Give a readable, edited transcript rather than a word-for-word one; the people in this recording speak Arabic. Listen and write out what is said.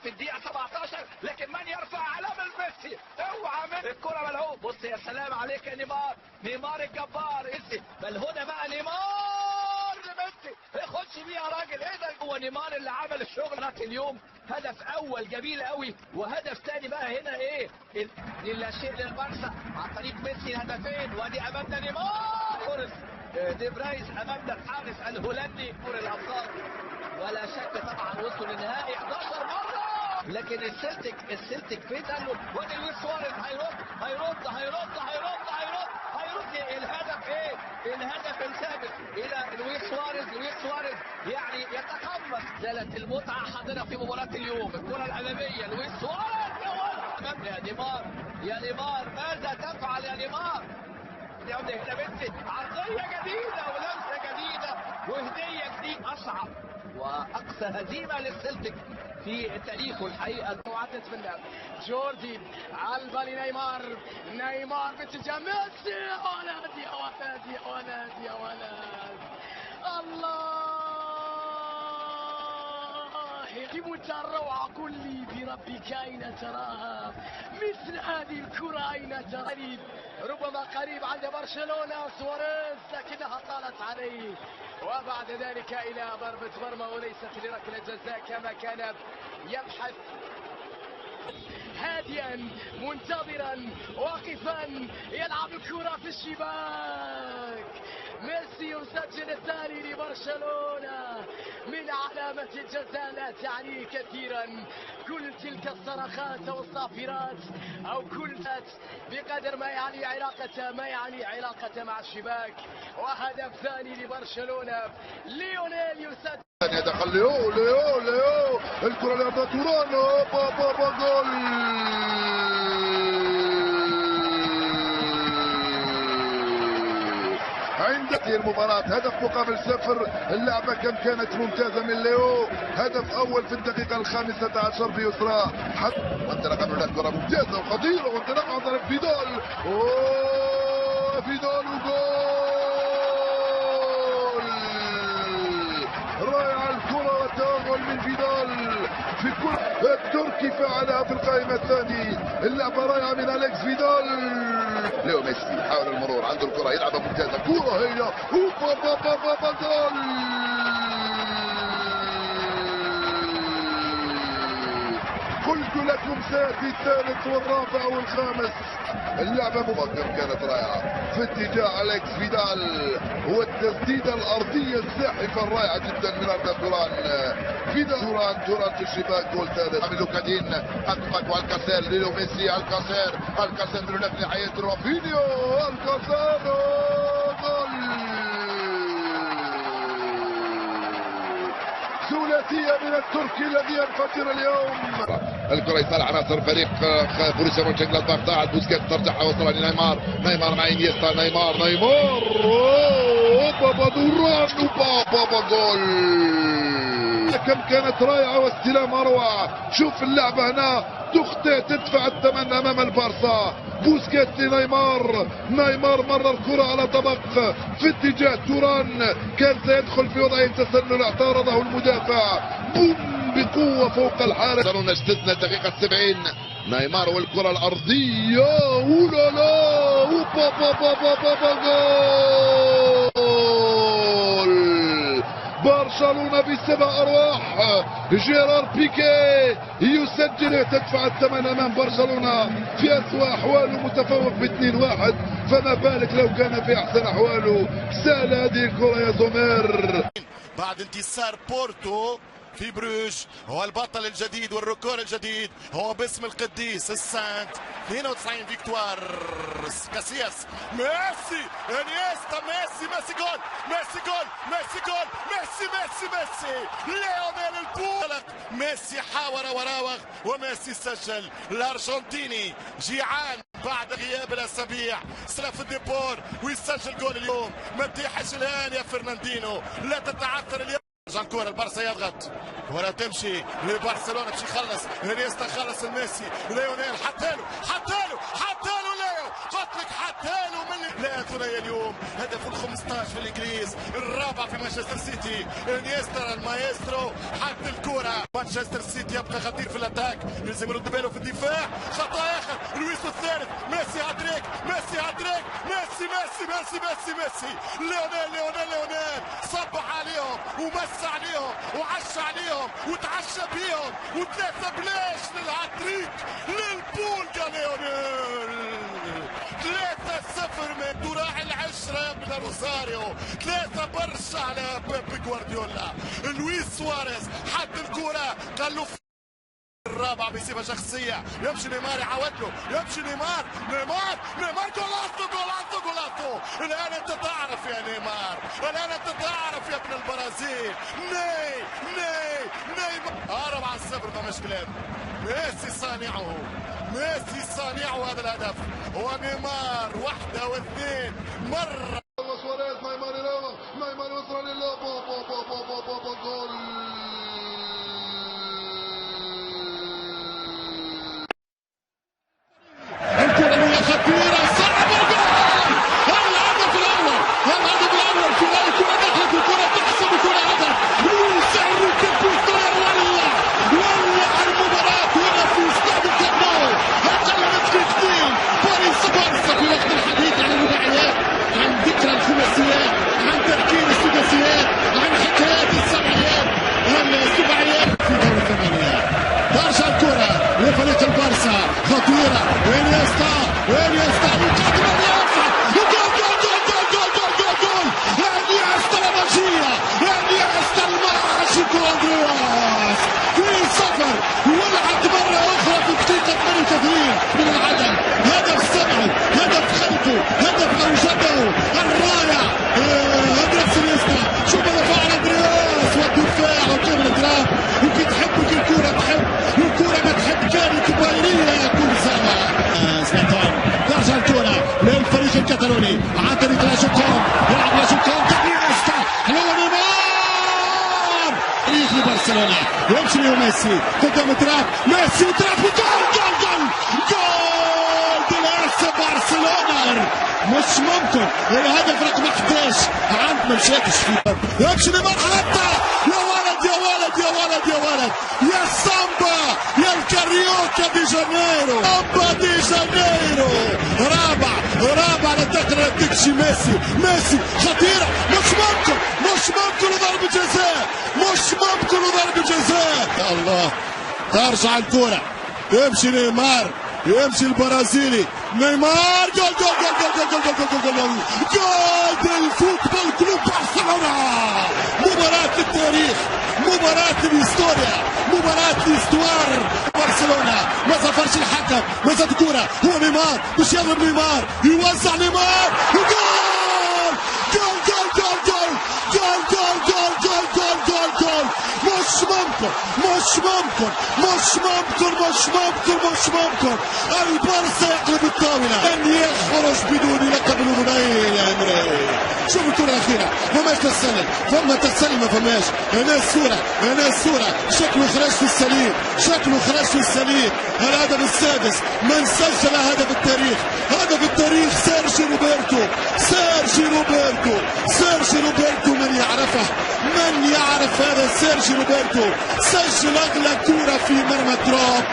في الدقيقه 17، لكن من يرفع علم ميسي؟ اوعى من الكره ملعوب. بص يا سلام عليك يا نيمار، نيمار الجبار. ميسي بل هنا بقى نيمار لميسي، خش بيه يا راجل. ايه ده؟ هو نيمار اللي عمل الشغل اليوم. هدف اول جميل قوي، وهدف ثاني بقى هنا ايه لا شيء للبارسا عن طريق ميسي. هدفين، وادي امامنا نيمار. دي برايس امامنا الحارس الهولندي كره الابطال. ولا شك طبعا وصلوا للنهائي 11 مره، لكن السلتيك فين؟ قال له وادي لويس سواريز هيرد الهدف ايه؟ الهدف الثابت الى لويس سواريز يعني يتقمص. زالت المتعه حاضره في مباراه اليوم. الكره الاماميه لويس سواريز يا نيمار ماذا تفعل يا نيمار؟ هنا ميسي عرضيه جديده ولمسه جديده وهديه جديده. اصعب واقصى هزيمه للسلتيك في تاريخه الحقيقه. وعدت في اللعب جوردي على البالي، نيمار باتجاه ميسي. يا ولد الله، لمنتهى الروعة. قل لي بربك أين تراها مثل هذه الكرة؟ أين ترى؟ ربما قريب عند برشلونة سواريز، لكنها طالت عليه، وبعد ذلك إلى ضربة مرمى وليست لركلة جزاء كما كان يبحث. هادئا منتظرا واقفا يلعب الكرة في الشباك. ميسي يسجل الثاني لبرشلونة من علامة الجزاء. لا تعني كثيرا كل تلك الصرخات او الصافرات او كل بقدر ما يعني علاقة مع الشباك. وهدف ثاني لبرشلونة، ليونيل يسجل. دخل ليو الكرة لعبة توران، جول. عند المباراة هدف مقابل 0. اللعبة كم كانت ممتازة من ليو. هدف أول في الدقيقة 15 بيسرى. وانطلق من الكرة ممتازة وخطيرة، وانطلق عن طريق فيدال. فيدال وجول. رائع الكرة والتوغل من فيدال في كل التركي فعلها في القائمة الثانية. اللعبة رائعة من أليكس فيدال. ليو ميسي حاول المرور، عنده الكرة يلعبها ممتازة، كرة هي جول. قلت لكم سيأتي الثالث والرابع والخامس. اللعبة مفكر كانت رائعة في اتجاه أليكس فيدال، والتسديدة الأرضية الزاحفة الرائعة جدا من أردا توران. فيدال توران في الشباك، جول ثالث. عملوا كادين أطلق الكاسير ليو ميسي. الكاسير من نفس حياة رافينيو. الكاسير جول. ثلاثية من التركي الذي ينفجر اليوم. الكرة يصل عناصر فريق بروسيا مونشنجلادباخ. ضاعت بوسكيت، ترجعها وصلها لنيمار. مع انيستا. نيمار بابا دوران وبابا جول. كم كانت رائعة واستلام أروع. شوف اللعبة هنا تخطئ، تدفع الثمن أمام البارسا. بوسكيت لنيمار. مرر الكرة على طبق في اتجاه توران، كان سيدخل في وضعية تسلل، اعترضه المدافع. بوم بقوة فوق الحارس. نجتزنا الدقيقة 70. نيمار والكرة الأرضية. أولالا بابا جول. برشلونة بسبع أرواح. جيرار بيكي يسجل، تدفع الثمن أمام برشلونة في أسوأ أحواله، متفوق ب 2-1، فما بالك لو كان في أحسن أحواله. سال هذه الكرة يا زومير. بعد انتصار بورتو في بروج، هو البطل الجديد والركور الجديد، هو باسم القديس السانت. 92 فيكتوار. كاسياس، ميسي، انيستا، ميسي جول. ليونيل البولق. ميسي حاور وراوغ وميسي سجل. الارجنتيني جيعان بعد غياب الاسابيع، سلف الديبور ويسجل جول اليوم. ما تيحش الان يا فرناندينو، لا تتعثر اليوم. جانكور البارسا يضغط، ولا تمشي لبرشلونة باش يخلص. انيستا خلص الميسي. ليونيل حطاله ليو قلت لك حتى له من لا ثنائي اليوم هدف ال 15 في الانجليز، الرابع في مانشستر سيتي. انيستا المايسترو حط الكره. مانشستر سيتي يبقى خطير في الاتاك، يلزم يرد باله في الدفاع. خطا اخر لويس الثالث. ميسي هاتريك، ميسي هاتريك، ميسي ميسي ميسي ميسي ميسي. ليونيل صبح عليهم ومس عليهم وعش عليهم وتعشى بيهم وثلاثه بلاش للهاتريك للبول يا ليونيل. 3-0 من دراع العشرة من روساريو. 3 برشا على بيب جوارديولا. لويس سواريز حط الكرة قال له الرابع بيسيبها شخصية. يمشي نيمار يعاود له، يمشي نيمار جولاتو. الآن أنت تعرف يا نيمار، الآن أنت تعرف يا ابن البرازيل. نيمار 4-0 ما مشكلات. ميسي صانعه هذا الهدف، ونيمار 1 و2 مرة. سواريز نيمار يراوغ، نيمار يوصل لله جول. الكرة خطيرة صعبة جول. الهدف الأول في غاية الكرة دخلت الكرة تحسب الكرة هدف. ويسرق البوستر ولع المباراة هنا في استاد الكامب نو. أقل من دقيقتين باريس بارسا في وقت الحديث عن الرباعيات، عن ذكرى الخماسيات، عن تذكير السداسيات، عن حكايات السبعيات، السباعيات في دور الثمانية. ترجع الكرة لفريق البارسا خطيرة. انيستا يقدم اليافع. جول. انيستا الماجية، انيستا الماجيكو اندرياس في 0. ولعت مرة أخرى في دقيقة 88 من العدم. هدف سمعه، هدف خلفه، هدف أوجده الرائع أندرياس انيستا. شوف ماذا فعل اندرياس والدفاع وكيف الإضراب. وكي تحبك الكرة تحب، والكرة ما تحب كانت بايرية كل سنة. زلاتان ترجع الكرة للفريق الكتالوني عن طريق لاجوكون. يلعب لاجوكون انيستا. هو نيمار تاريخ لبرشلونة. يمشي ليو ميسي قدام تراب. ميسي تراب جول ديناس برشلونة. مش ممكن الهدف رقم 11 عند ما مشاتش فيه. يمشي نيمار حتى يا ولد يا سامبا يا الكاريوكا دي جانيرو. سامبا دي جانيرو رابع للدخل تكشي ميسي خطيرة. مش ممكن ضربة جزاء. يا الله ترجع الكرة. يمشي نيمار، يمشي البرازيلي نيمار. جول الفوتبول كلوب برشلونة. مباراة التاريخ، مباراة الهستوريا، مباراة الاستوار. برشلونة ما ظفرش الحكم، ما زاد الكرة. هو نيمار مش يضرب نيمار، يوزع نيمار. جول. مش ممكن البارسا يقلب الطاولة. لن يخرج بدون لقب الأمنية يا أمري. شوف الكرة الأخيرة فماش تسلل، فما تسلل ما فماش. هنا الصورة شكله خرج في السليم. الهدف السادس من سجل هدف التاريخ سيرجي روبرتو. من يعرف هذا سيرجي روبرتو. سجل أغلى كرة في مرمى تراب